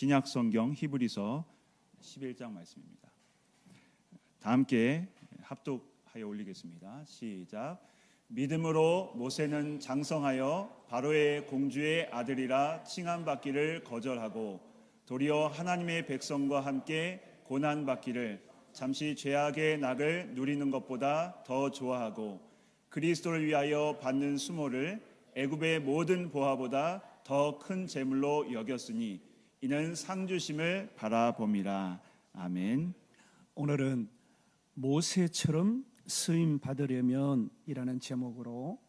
신약 성경 히브리서 11장 말씀입니다. 다 함께 합독하여 올리겠습니다. 시작. 믿음으로 모세는 장성하여 바로의 공주의 아들이라 칭함받기를 거절하고 도리어 하나님의 백성과 함께 고난받기를 잠시 죄악의 낙을 누리는 것보다 더 좋아하고 그리스도를 위하여 받는 수모를 애굽의 모든 보화보다 더 큰 재물로 여겼으니 이는 상 주심을 바라봄이라. 아멘. 오늘은 모세처럼 쓰임 받으려면 이라는 제목으로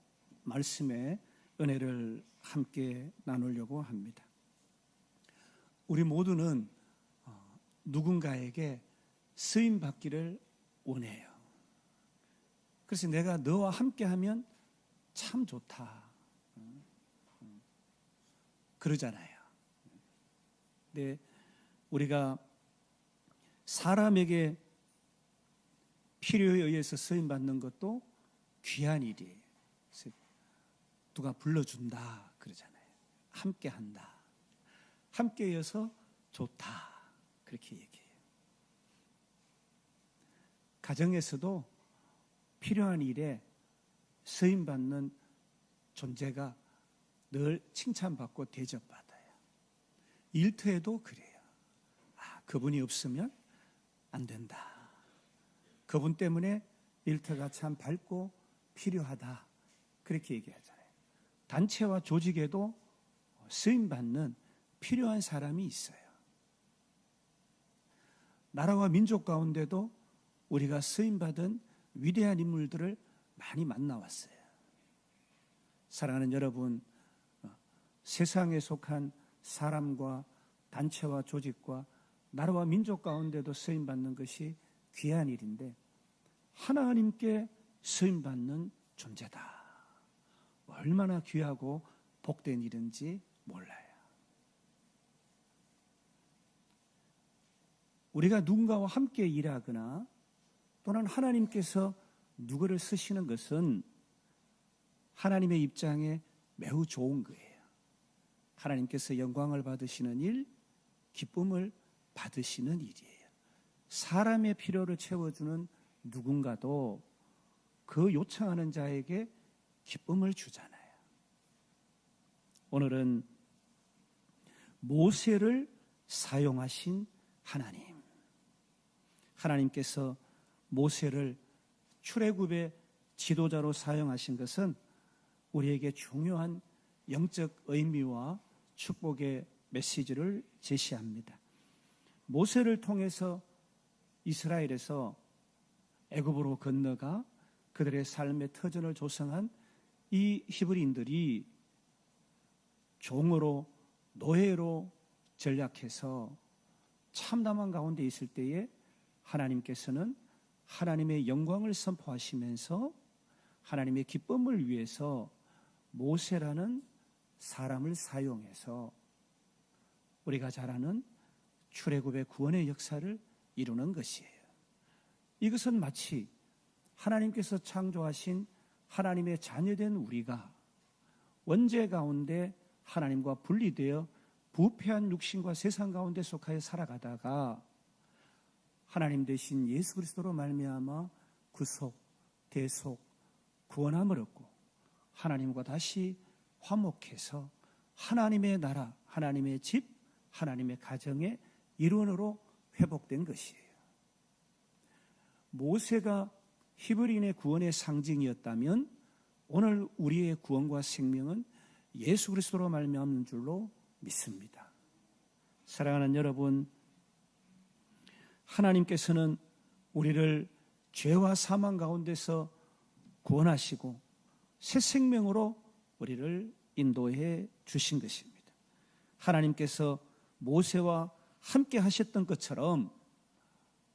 말씀의 은혜를 함께 나누려고 합니다. 우리 모두는 누군가에게 쓰임 받기를 원해요. 그래서 내가 너와 함께하면 참 좋다 그러잖아요. 근데 우리가 사람에게 필요에 의해서 쓰임 받는 것도 귀한 일이에요. 누가 불러준다 그러잖아요. 함께한다, 함께여서 좋다 그렇게 얘기해요. 가정에서도 필요한 일에 쓰임 받는 존재가 늘 칭찬받고 대접받아요. 일터에도 그래요. 그분이 없으면 안 된다. 그분 때문에 일터가 참 밝고 필요하다. 그렇게 얘기하잖아요. 단체와 조직에도 쓰임받는 필요한 사람이 있어요. 나라와 민족 가운데도 우리가 쓰임받은 위대한 인물들을 많이 만나왔어요. 사랑하는 여러분, 세상에 속한 사람과 단체와 조직과 나라와 민족 가운데도 쓰임받는 것이 귀한 일인데 하나님께 쓰임받는 존재다. 얼마나 귀하고 복된 일인지 몰라요. 우리가 누군가와 함께 일하거나 또는 하나님께서 누구를 쓰시는 것은 하나님의 입장에 매우 좋은 거예요. 하나님께서 영광을 받으시는 일, 기쁨을 받으시는 일이에요. 사람의 필요를 채워주는 누군가도 그 요청하는 자에게 기쁨을 주잖아요. 오늘은 모세를 사용하신 하나님, 하나님께서 모세를 출애굽의 지도자로 사용하신 것은 우리에게 중요한 영적 의미와 축복의 메시지를 제시합니다. 모세를 통해서 이스라엘에서 애굽으로 건너가 그들의 삶의 터전을 조성한 이 히브리인들이 종으로 노예로 전락해서 참담한 가운데 있을 때에 하나님께서는 하나님의 영광을 선포하시면서 하나님의 기쁨을 위해서 모세라는 사람을 사용해서 우리가 잘 아는 출애굽의 구원의 역사를 이루는 것이에요. 이것은 마치 하나님께서 창조하신 하나님의 자녀된 우리가 원죄 가운데 하나님과 분리되어 부패한 육신과 세상 가운데 속하여 살아가다가 하나님 대신 예수 그리스도로 말미암아 구속, 대속, 구원함을 얻고 하나님과 다시 화목해서 하나님의 나라, 하나님의 집, 하나님의 가정의 일원으로 회복된 것이에요. 모세가 히브리인의 구원의 상징이었다면 오늘 우리의 구원과 생명은 예수 그리스도로 말미암는 줄로 믿습니다. 사랑하는 여러분, 하나님께서는 우리를 죄와 사망 가운데서 구원하시고 새 생명으로 우리를 인도해 주신 것입니다. 하나님께서 모세와 함께 하셨던 것처럼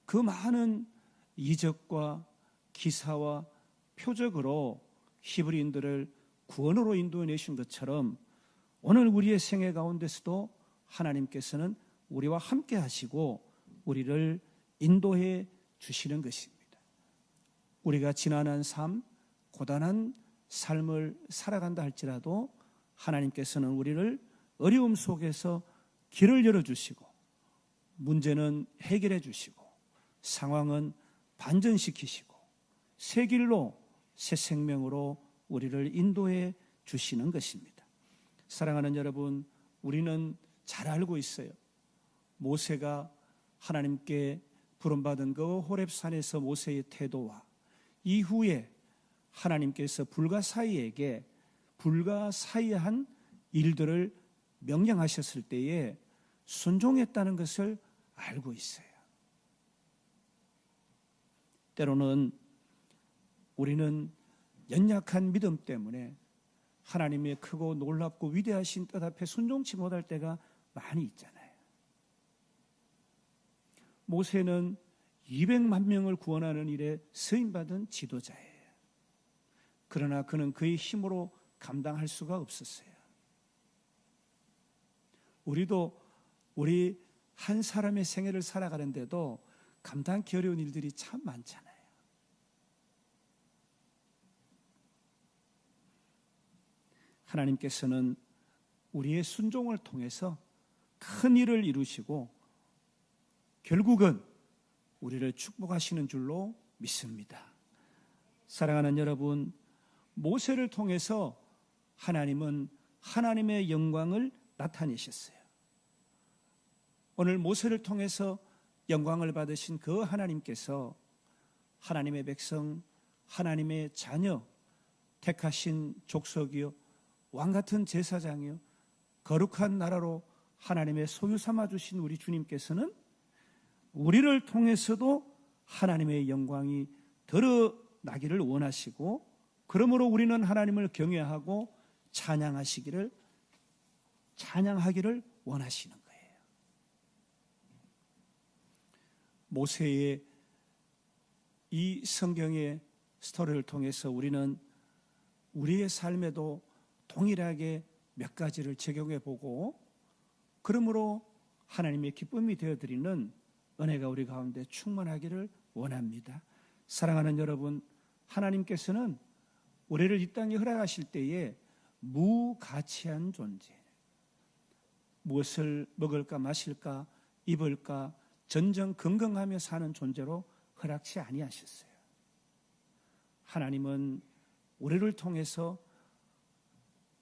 그 많은 이적과 기사와 표적으로 히브리인들을 구원으로 인도해 내신 것처럼 오늘 우리의 생애 가운데서도 하나님께서는 우리와 함께 하시고 우리를 인도해 주시는 것입니다. 우리가 지난한 삶, 고단한 삶을 살아간다 할지라도 하나님께서는 우리를 어려움 속에서 길을 열어주시고 문제는 해결해 주시고 상황은 반전시키시고 새 길로 새 생명으로 우리를 인도해 주시는 것입니다. 사랑하는 여러분, 우리는 잘 알고 있어요. 모세가 하나님께 부름받은 그 호렙산에서 모세의 태도와 이후에 하나님께서 불가사의에게 불가사의한 일들을 명령하셨을 때에 순종했다는 것을 알고 있어요. 때로는 우리는 연약한 믿음 때문에 하나님의 크고 놀랍고 위대하신 뜻 앞에 순종치 못할 때가 많이 있잖아요. 모세는 200만 명을 구원하는 일에 쓰임받은 지도자예요. 그러나 그는 그의 힘으로 감당할 수가 없었어요. 우리도 우리 한 사람의 생애를 살아가는데도 감당하기 어려운 일들이 참 많잖아요. 하나님께서는 우리의 순종을 통해서 큰 일을 이루시고 결국은 우리를 축복하시는 줄로 믿습니다. 사랑하는 여러분, 모세를 통해서 하나님은 하나님의 영광을 나타내셨어요. 오늘 모세를 통해서 영광을 받으신 그 하나님께서 하나님의 백성, 하나님의 자녀, 택하신 족속이요 왕같은 제사장이요 거룩한 나라로 하나님의 소유 삼아주신 우리 주님께서는 우리를 통해서도 하나님의 영광이 드러나기를 원하시고, 그러므로 우리는 하나님을 경외하고 찬양하기를 원하시는 거예요. 모세의 이 성경의 스토리를 통해서 우리는 우리의 삶에도 동일하게 몇 가지를 적용해 보고, 그러므로 하나님의 기쁨이 되어드리는 은혜가 우리 가운데 충만하기를 원합니다. 사랑하는 여러분, 하나님께서는 우리를 이 땅에 허락하실 때에 무가치한 존재, 무엇을 먹을까 마실까 입을까 전전 건강하며 사는 존재로 허락치 아니하셨어요. 하나님은 우리를 통해서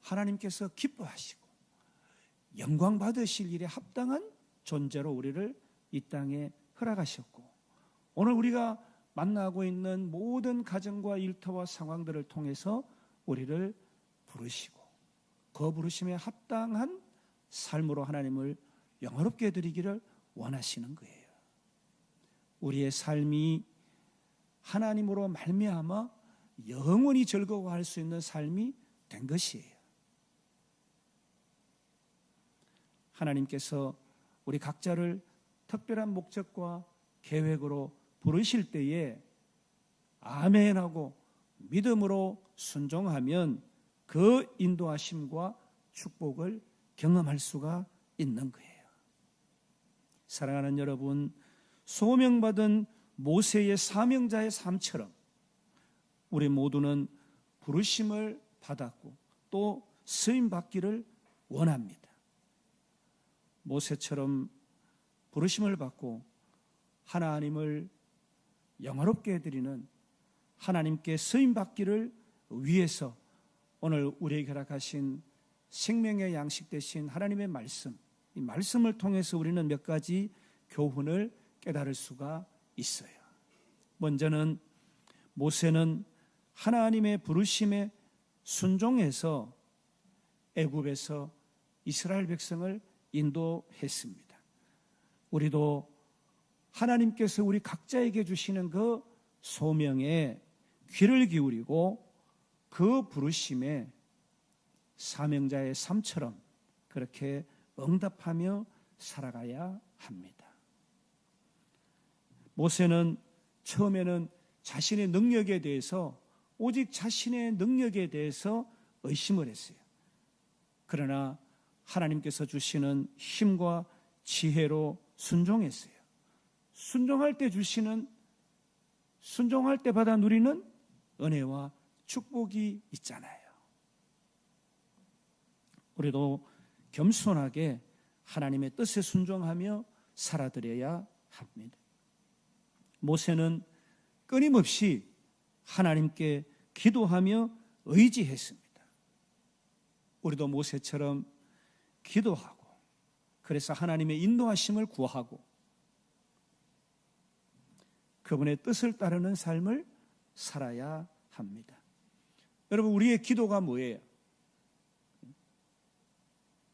하나님께서 기뻐하시고 영광 받으실 일에 합당한 존재로 우리를 이 땅에 허락하셨고, 오늘 우리가 만나고 있는 모든 가정과 일터와 상황들을 통해서 우리를 부르시고 그 부르심에 합당한 삶으로 하나님을 영화롭게 드리기를 원하시는 거예요. 우리의 삶이 하나님으로 말미암아 영원히 즐거워할 수 있는 삶이 된 것이에요. 하나님께서 우리 각자를 특별한 목적과 계획으로 부르실 때에 아멘하고 믿음으로 순종하면 그 인도하심과 축복을 경험할 수가 있는 거예요. 사랑하는 여러분, 소명받은 모세의 사명자의 삶처럼 우리 모두는 부르심을 받았고 또 쓰임받기를 원합니다. 모세처럼 부르심을 받고 하나님을 영화롭게 해드리는, 하나님께 쓰임받기를 위해서 오늘 우리에게 허락하신 생명의 양식 되신 하나님의 말씀, 이 말씀을 통해서 우리는 몇 가지 교훈을 깨달을 수가 있어요. 먼저는 모세는 하나님의 부르심에 순종해서 애굽에서 이스라엘 백성을 인도했습니다. 우리도 하나님께서 우리 각자에게 주시는 그 소명에 귀를 기울이고 그 부르심에 사명자의 삶처럼 그렇게 응답하며 살아가야 합니다. 모세는 처음에는 자신의 능력에 대해서, 오직 자신의 능력에 대해서 의심을 했어요. 그러나 하나님께서 주시는 힘과 지혜로 순종했어요. 순종할 때 받아 누리는 은혜와 축복이 있잖아요. 우리도 겸손하게 하나님의 뜻에 순종하며 살아드려야 합니다. 모세는 끊임없이 하나님께 기도하며 의지했습니다. 우리도 모세처럼 기도하고 그래서 하나님의 인도하심을 구하고 그분의 뜻을 따르는 삶을 살아야 합니다. 여러분, 우리의 기도가 뭐예요?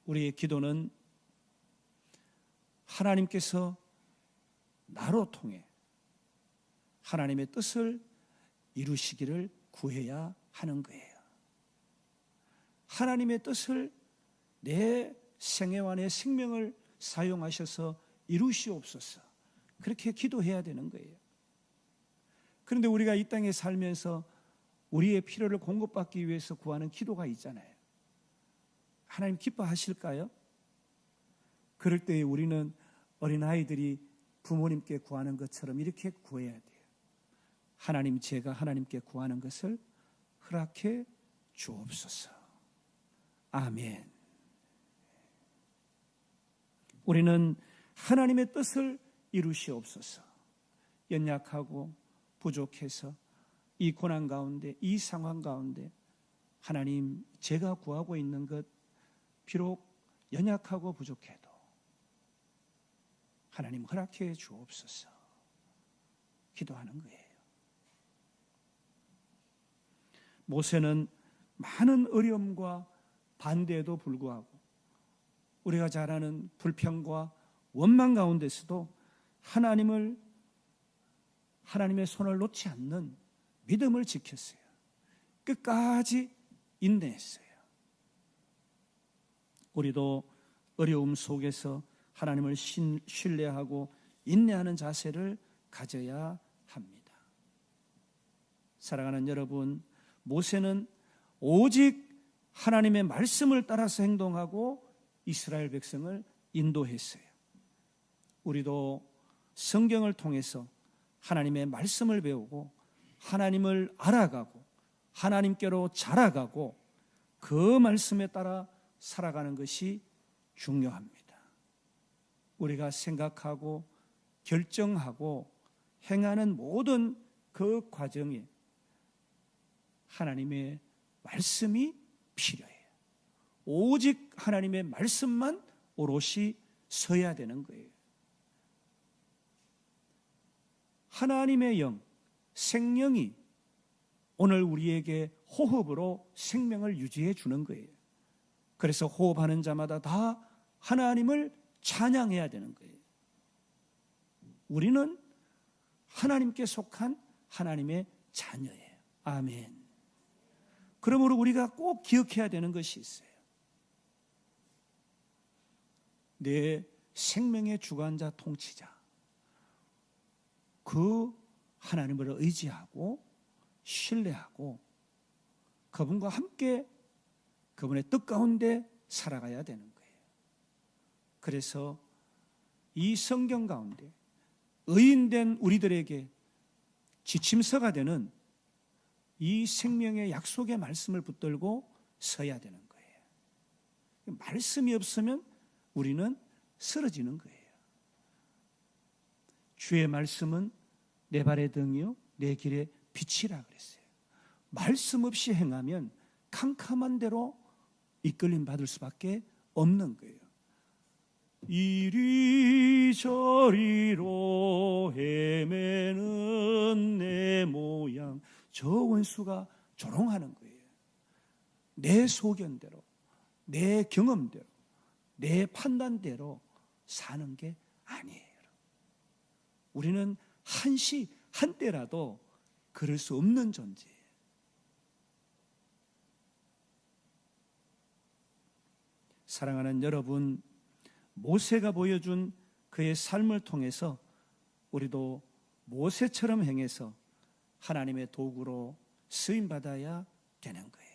우리의 기도는 하나님께서 나로 통해 하나님의 뜻을 이루시기를 구해야 하는 거예요. 하나님의 뜻을 내 생애와 내 생명을 사용하셔서 이루시옵소서. 그렇게 기도해야 되는 거예요. 그런데 우리가 이 땅에 살면서 우리의 필요를 공급받기 위해서 구하는 기도가 있잖아요. 하나님 기뻐하실까요? 그럴 때 우리는 어린아이들이 부모님께 구하는 것처럼 이렇게 구해야 돼요. 하나님, 제가 하나님께 구하는 것을 허락해 주옵소서. 아멘. 우리는 하나님의 뜻을 이루시옵소서. 연약하고 부족해서 이 고난 가운데, 이 상황 가운데 하나님, 제가 구하고 있는 것 비록 연약하고 부족해도 하나님 허락해 주옵소서. 기도하는 거예요. 모세는 많은 어려움과 반대에도 불구하고 우리가 잘 아는 불평과 원망 가운데서도 하나님의 손을 놓지 않는 믿음을 지켰어요. 끝까지 인내했어요. 우리도 어려움 속에서 하나님을 신뢰하고 인내하는 자세를 가져야 합니다. 사랑하는 여러분, 모세는 오직 하나님의 말씀을 따라서 행동하고 이스라엘 백성을 인도했어요. 우리도 성경을 통해서 하나님의 말씀을 배우고 하나님을 알아가고 하나님께로 자라가고 그 말씀에 따라 살아가는 것이 중요합니다. 우리가 생각하고 결정하고 행하는 모든 그 과정에 하나님의 말씀이 필요해요. 오직 하나님의 말씀만 오롯이 서야 되는 거예요. 하나님의 영, 생명이 오늘 우리에게 호흡으로 생명을 유지해 주는 거예요. 그래서 호흡하는 자마다 다 하나님을 찬양해야 되는 거예요. 우리는 하나님께 속한 하나님의 자녀예요. 아멘. 그러므로 우리가 꼭 기억해야 되는 것이 있어요. 내 생명의 주관자 통치자, 그 하나님을 의지하고 신뢰하고 그분과 함께 그분의 뜻 가운데 살아가야 되는 거예요. 그래서 이 성경 가운데 의인된 우리들에게 지침서가 되는 이 생명의 약속의 말씀을 붙들고 서야 되는 거예요. 말씀이 없으면 우리는 쓰러지는 거예요. 주의 말씀은 내 발의 등이요 내 길의 빛이라 그랬어요. 말씀 없이 행하면 캄캄한 대로 이끌림 받을 수밖에 없는 거예요. 이리저리로 헤매는 내 모양, 저 원수가 조롱하는 거예요. 내 소견대로, 내 경험대로, 내 판단대로 사는 게 아니에요. 우리는 한시 한때라도 그럴 수 없는 존재예요. 사랑하는 여러분, 모세가 보여준 그의 삶을 통해서 우리도 모세처럼 행해서 하나님의 도구로 쓰임받아야 되는 거예요.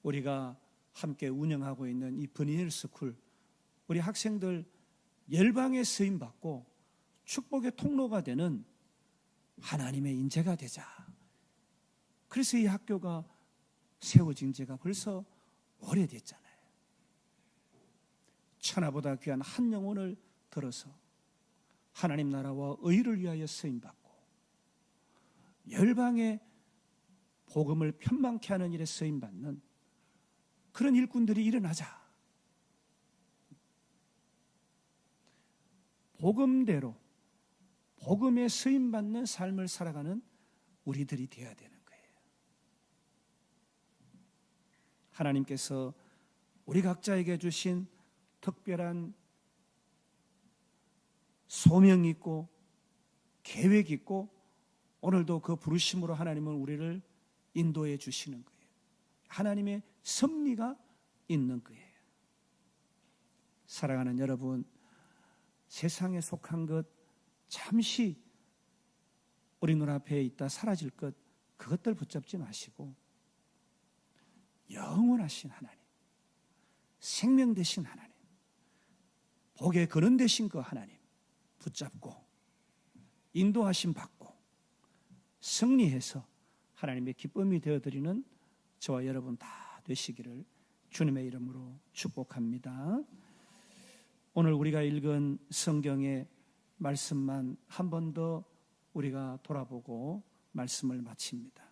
우리가 함께 운영하고 있는 이 버니엘 스쿨, 우리 학생들 열방에 쓰임받고 축복의 통로가 되는 하나님의 인재가 되자. 그래서 이 학교가 세워진 지가 벌써 오래됐잖아요. 천하보다 귀한 한 영혼을 들어서 하나님 나라와 의를 위하여 쓰임받고 열방의 복음을 편망케 하는 일에 쓰임받는 그런 일꾼들이 일어나자. 복음대로 복음에 쓰임받는 삶을 살아가는 우리들이 되어야 되는 거예요. 하나님께서 우리 각자에게 주신 특별한 소명이 있고 계획이 있고 오늘도 그 부르심으로 하나님은 우리를 인도해 주시는 거예요. 하나님의 섭리가 있는 거예요. 사랑하는 여러분, 세상에 속한 것 잠시 우리 눈앞에 있다 사라질 것 그것들 붙잡지 마시고 영원하신 하나님, 생명 되신 하나님, 복의 근원 되신 그 하나님 붙잡고 인도하심 받고 승리해서 하나님의 기쁨이 되어드리는 저와 여러분 다 되시기를 주님의 이름으로 축복합니다. 오늘 우리가 읽은 성경의 말씀만 한 번 더 우리가 돌아보고 말씀을 마칩니다.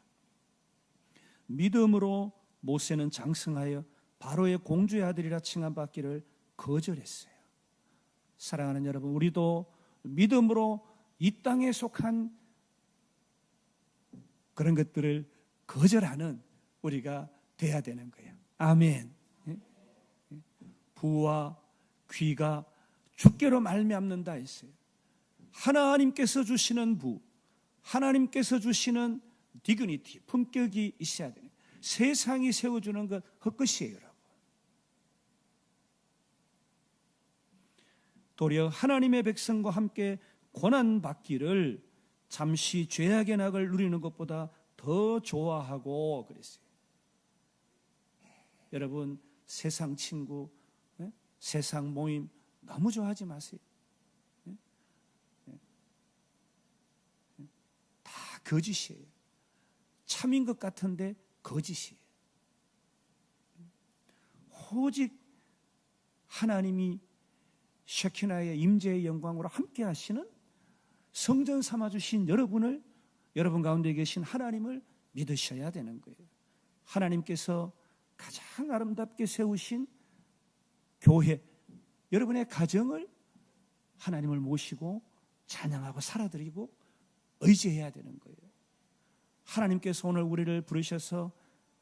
믿음으로 모세는 장성하여 바로의 공주의 아들이라 칭함받기를 거절했어요. 사랑하는 여러분, 우리도 믿음으로 이 땅에 속한 그런 것들을 거절하는 우리가 돼야 되는 거예요. 아멘. 부와 귀가 주께로 말미암는다 했어요. 하나님께서 주시는 부, 하나님께서 주시는 디그니티, 품격이 있어야 되는 거예요. 세상이 세워주는 것 헛것이에요, 여러분. 도리어 하나님의 백성과 함께 고난받기를 잠시 죄악의 낙을 누리는 것보다 더 좋아하고 그랬어요. 여러분, 세상 친구, 세상 모임 너무 좋아하지 마세요. 다 거짓이에요. 참인 것 같은데 거짓이에요. 오직 하나님이 셰키나의 임재의 영광으로 함께 하시는 성전 삼아주신 여러분을, 여러분 가운데 계신 하나님을 믿으셔야 되는 거예요. 하나님께서 가장 아름답게 세우신 교회, 여러분의 가정을 하나님을 모시고 찬양하고 살아드리고 의지해야 되는 거예요. 하나님께서 오늘 우리를 부르셔서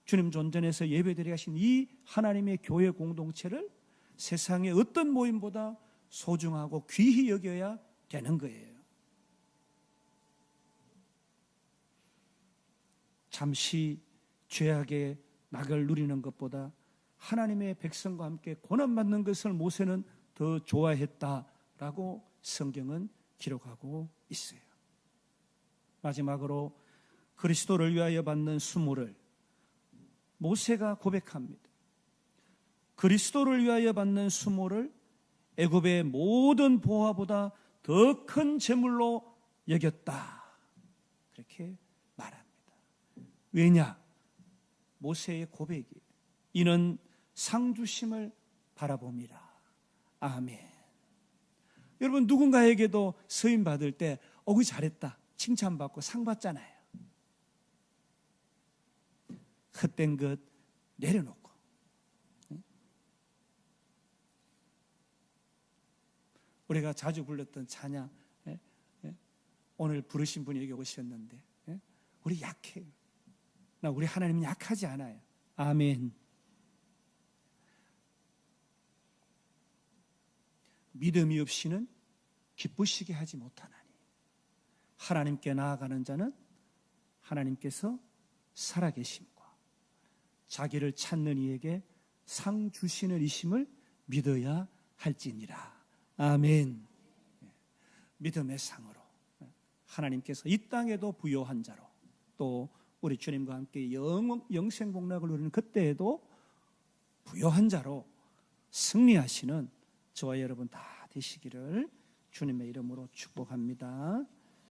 주님 존전에서 예배드리게 하신 이 하나님의 교회 공동체를 세상의 어떤 모임보다 소중하고 귀히 여겨야 되는 거예요. 잠시 죄악의 낙을 누리는 것보다 하나님의 백성과 함께 고난받는 것을 모세는 더 좋아했다라고 성경은 기록하고 있어요. 마지막으로 그리스도를 위하여 받는 수모를 모세가 고백합니다. 그리스도를 위하여 받는 수모를 애굽의 모든 보화보다 더 큰 재물로 여겼다. 그렇게 말합니다. 왜냐? 모세의 고백이 이는 상주심을 바라봅니다. 아멘. 여러분, 누군가에게도 서임 받을 때 그 잘했다 칭찬받고 상 받잖아요. 헛된 것 내려놓고 우리가 자주 불렀던 찬양, 오늘 부르신 분이 여기 오셨는데 우리 약해요. 우리 하나님은 약하지 않아요. 아멘. 믿음이 없이는 기쁘시게 하지 못하나니 하나님께 나아가는 자는 하나님께서 살아계심과 자기를 찾는 이에게 상 주시는 이심을 믿어야 할지니라. 아멘. 믿음의 상으로 하나님께서 이 땅에도 부요한 자로 또 우리 주님과 함께 영생 복락을 누리는 그때에도 부요한 자로 승리하시는 저와 여러분 다 되시기를 주님의 이름으로 축복합니다.